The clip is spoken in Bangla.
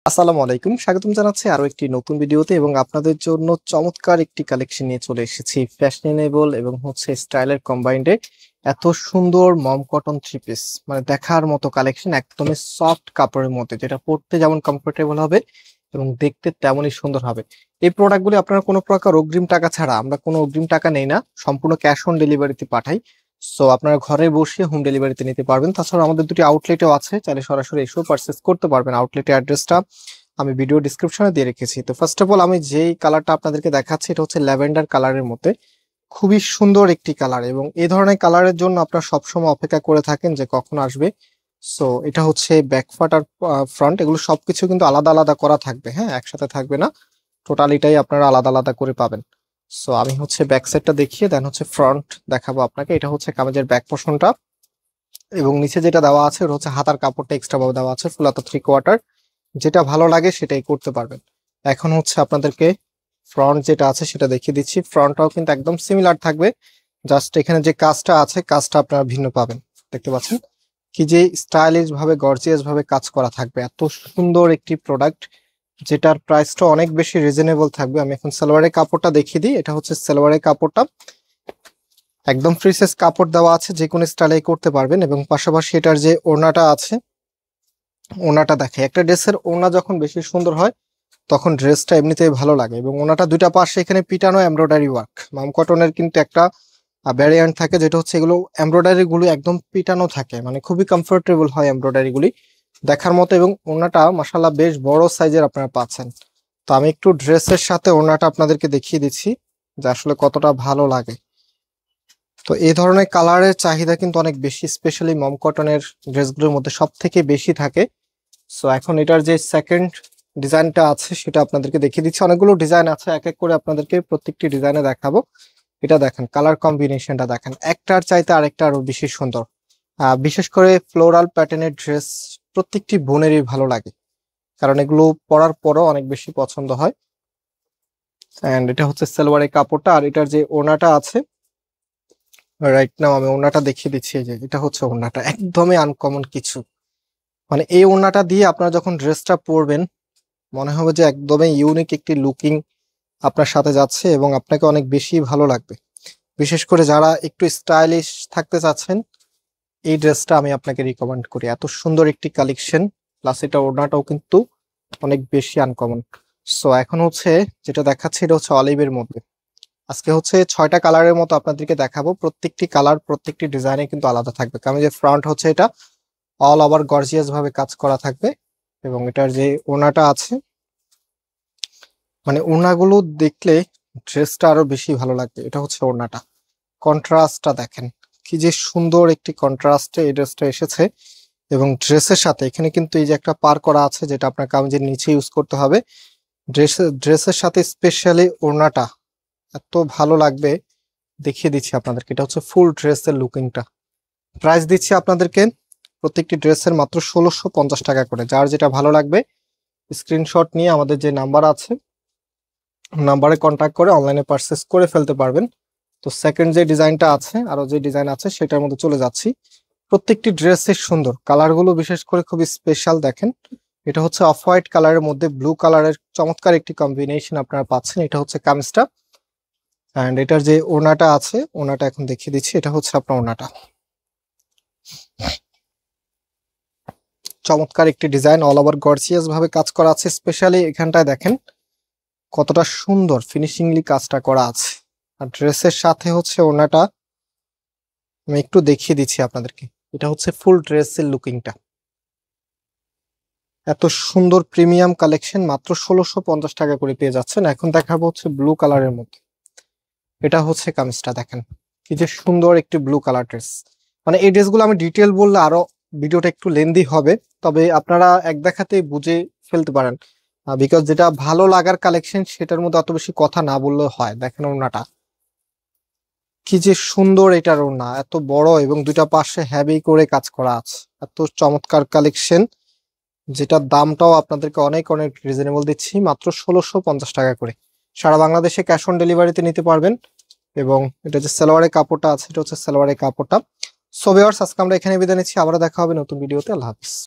আসসালামু আলাইকুম, স্বাগতম জানাচ্ছি আরো একটি নতুন ভিডিওতে এবং আপনাদের জন্য চমৎকার একটি কালেকশন নিয়ে চলে এসেছি। ফ্যাশনেবল এবং স্টাইলের কম্বাইন্ডে এত সুন্দর মম কটন থ্রি পিস, মানে দেখার মতো কালেকশন। একদমই সফট কাপড়ের মধ্যে, যেটা পরতে যেমন কমফোর্টেবল হবে এবং দেখতে তেমনই সুন্দর হবে। এই প্রোডাক্টগুলি আপনারা কোনো প্রকার অগ্রিম টাকা ছাড়া, আমরা কোনো অগ্রিম টাকা নেই না, সম্পূর্ণ ক্যাশ অন ডেলিভারিতে পাঠাই। সো আপনারা ঘরে বসে হোম ডেলিভারিতে নিতে পারবেন। তাছাড়া আমাদের দুটি আউটলেটও আছে, চাইলে সরাসরি এসেও পারচেস করতে পারবেন। আউটলেটের অ্যাড্রেসটা আমি ভিডিও ডিসক্রিপশনে দিয়ে রেখেছি। তো ফার্স্ট অফ অল আমি যেই কালারটা আপনাদেরকে দেখাচ্ছি, এটা হচ্ছে ল্যাভেন্ডার কালারের মধ্যে খুবই সুন্দর একটি কালার, এবং এই ধরনের কালারের জন্য আপনারা সবসময় অপেক্ষা করে থাকেন যে কখন আসবে। সো এটা হচ্ছে ব্যাকপার্ট আর ফ্রন্ট, এগুলো সবকিছু কিন্তু আলাদা আলাদা করা থাকবে, হ্যাঁ, একসাথে থাকবে না, টোটালিটাই আপনারা আলাদা আলাদা করে পাবেন। সো আমি হচ্ছে ব্যাক সাইডটা দেখিয়ে দেন হচ্ছে ফ্রন্ট দেখাবো আপনাকে। এটা হচ্ছে কামিজের ব্যাক পোর্শনটা, এবং নিচে যেটা দেওয়া আছে ওটা হচ্ছে হাতার কাপড়টা এক্সট্রা ভাবে দেওয়া আছে, ফুল হাতা 3/4। যেটা ভালো লাগে সেটাই করতে পারবেন। এখন হচ্ছে আপনাদেরকে ফ্রন্ট যেটা আছে সেটা দেখিয়ে দিচ্ছি। ফ্রন্টটাও কিন্তু একদম সিমিলার থাকবে, জাস্ট এখানে যে কাজটা আছে কাজটা আপনারা ভিন্ন পাবেন। দেখতে পাচ্ছেন কি যে স্টাইলিশ ভাবে গর্জিয়াস ভাবে কাজ করা থাকবে। এত সুন্দর একটি প্রোডাক্ট, যেটার প্রাইসটা অনেক বেশি রিজনেবল থাকবে। আমি এখন সালোয়ারের কাপড়টা দেখিয়ে দিই। এটা হচ্ছে সালোয়ারের কাপড়টা, একদম ফ্রি সাইজ কাপড় দেওয়া আছে, যে কোনো স্টাইলে করতে পারবেন। এবং পাশাপাশি এটার যে ওড়নাটা আছে, ওড়নাটা দেখে, একটা ড্রেসের ওড়না যখন বেশি সুন্দর হয় তখন ড্রেসটা এমনিতেই ভালো লাগে। এবং ওনাটা দুইটা পাশে এখানে পিটানো এমব্রয়ডারি ওয়ার্ক, মাম কটনের কিন্তু একটা ভ্যারিয়েন্ট থাকে, যেটা হচ্ছে এগুলো এমব্রয়ডারি গুলো একদম পিটানো থাকে, মানে খুবই কমফোর্টেবল হয় এমব্রয়ডারি গুলি দেখার মতো। এবং ওনাটা মাশাআল্লাহ বেশ বড় সাইজের আপনারা পাচ্ছেন। তো আমি একটু ড্রেসের সাথে ওনাটা আপনাদেরকে দেখিয়ে দিচ্ছি যে আসলে কতটা ভালো লাগে। তো এই ধরনের কালারের চাহিদা কিন্তু অনেক বেশি, স্পেশালি মম কটনের ড্রেসগুলোর মধ্যে সব থেকে বেশি থাকে। সো এখন এটার যে সেকেন্ড ডিজাইনটা আছে সেটা আপনাদেরকে দেখিয়ে দিচ্ছি। অনেকগুলো ডিজাইন আছে, এক এক করে আপনাদেরকে প্রত্যেকটি ডিজাইনে দেখাবো। এটা দেখেন, কালার কম্বিনেশনটা দেখেন, একটার চাইতে আরেকটা আরো বেশি সুন্দর। বিশেষ করে ফ্লোরাল প্যাটার্নের ড্রেস প্রত্যেকটি বোনেরই ভালো লাগে, কারণ এগুলো পরার পরও অনেক বেশি পছন্দ হয়। এন্ড এটা হচ্ছে সালোয়ারের কাপড়টা, আর এটার যে ওড়নাটা আছে, রাইট নাও আমি ওড়নাটা দেখিয়ে দিচ্ছি। এই যে এটা হচ্ছে ওড়নাটা, একদমই আনকমন কিছু, মানে এই ওড়নাটা দিয়ে আপনারা যখন ড্রেসটা পরবেন মনে হবে যে একদমই ইউনিক একটি লুকিং আপনার সাথে যাচ্ছে, এবং আপনাকে অনেক বেশি ভালো লাগবে। বিশেষ করে যারা একটু স্টাইলিশ থাকতে চাচ্ছেন, এই ড্রেসটা আমি আপনাকে রিকমেন্ড করি। এত সুন্দর একটি কালেকশন, প্লাস এটা ওড়নাটাও কিন্তু অনেক বেশি আনকমন। সো এখন হচ্ছে যেটা দেখাচ্ছে, এটা হচ্ছে অলিভের মধ্যে। আজকে হচ্ছে 6টা কালারের মতো আপনাদেরকে দেখাবো, প্রত্যেকটি কালার প্রত্যেকটি ডিজাইনে কিন্তু আলাদা থাকবে। কারণ যে ফ্রন্ট হচ্ছে এটা অল ওভার গর্জিয়াস ভাবে কাজ করা থাকবে, এবং এটার যে ওড়নাটা আছে, মানে ওড়নাগুলো দেখলে ড্রেসটা আরো বেশি ভালো লাগবে। এটা হচ্ছে ওড়নাটা, কন্ট্রাস্টটা দেখেন কি যে সুন্দর একটি কন্ট্রাস্টে এই ড্রেসটা এসেছে। এবং ড্রেসের সাথে এখানে কিন্তু এই যে একটা পার করা আছে, যেটা আপনার কামিজের নিচে ইউজ করতে হবে। ড্রেসের সাথে স্পেশালি ওড়নাটা এত ভালো লাগবে, দেখিয়ে দিচ্ছি আপনাদেরকে। এটা হচ্ছে ফুল ড্রেসের লুকিংটা। প্রাইস দিচ্ছি আপনাদেরকে প্রত্যেকটি ড্রেসের মাত্র 1650 টাকা করে। যার যেটা ভালো লাগবে স্ক্রিনশট নিয়ে আমাদের যে নাম্বার আছে নাম্বারে কন্ট্যাক্ট করে অনলাইনে পারচেস করে ফেলতে পারবেন। তো সেকেন্ড যে ডিজাইনটা আছে, আরো যে ডিজাইন আছে সেটার মধ্যে চলে যাচ্ছি। প্রত্যেকটি ড্রেসের সুন্দর, কালারগুলো বিশেষ করে খুবই স্পেশাল। দেখেন, এটা হচ্ছে অফ হোয়াইট কালারের মধ্যে ব্লু কালারের চমৎকার একটি কম্বিনেশন আপনারা পাচ্ছেন। এটা হচ্ছে কামিজটা, এন্ড এটার যে ওড়নাটা আছে, ওড়নাটা এখন দেখিয়ে দিচ্ছি। এটা হচ্ছে আপনার ওড়নাটা, চমৎকার একটি ডিজাইন, অল ওভার গর্জিয়াস ভাবে কাজ করা আছে। স্পেশালি এখানটায় দেখেন কতটা সুন্দর ফিনিশিংলি কাজটা করা আছে। আর ড্রেসের সাথে হচ্ছে ওড়নাটা আমি একটু দেখিয়ে দিচ্ছি আপনাদেরকে। এটা হচ্ছে ফুল ড্রেসের লুকিংটা। এত সুন্দর প্রিমিয়াম কালেকশন মাত্র 1650 টাকা করে পেয়ে যাচ্ছেন। এখন দেখাবো হচ্ছে ব্লু কালারের মধ্যে। এটা হচ্ছে কামিজটা দেখেন, কি যে সুন্দর একটি ব্লু কালার ড্রেস। মানে এই ড্রেসগুলো আমি ডিটেল বললে আরো ভিডিওটা একটু লেন্দি হবে, তবে আপনারা এক দেখাতেই বুঝে ফেলতে পারেন, বিকজ যেটা ভালো লাগার কালেকশন সেটার মধ্যে অত বেশি কথা না বললেও হয়। দেখেন ওড়নাটা কি যে সুন্দর, এটার ওড়না এত বড় এবং দুইটা পাশে হেভি করে কাজ করা আছে। এত চমৎকার কালেকশন, যেটার দামটাও আপনাদেরকে অনেক অনেক রিজনেবল দিচ্ছি, মাত্র 1650 টাকা করে। সারা বাংলাদেশে ক্যাশ অন ডেলিভারিতে নিতে পারবেন। এবং এটা যে সালোয়ারের কাপড়টা আছে, এটা হচ্ছে সালোয়ারের কাপড়টা। সো ভিউয়ার্স, আজকে আমরা এখানে বিদায় নিচ্ছি, আবার দেখা হবে নতুন ভিডিওতে। আল্লাহ হাফিজ।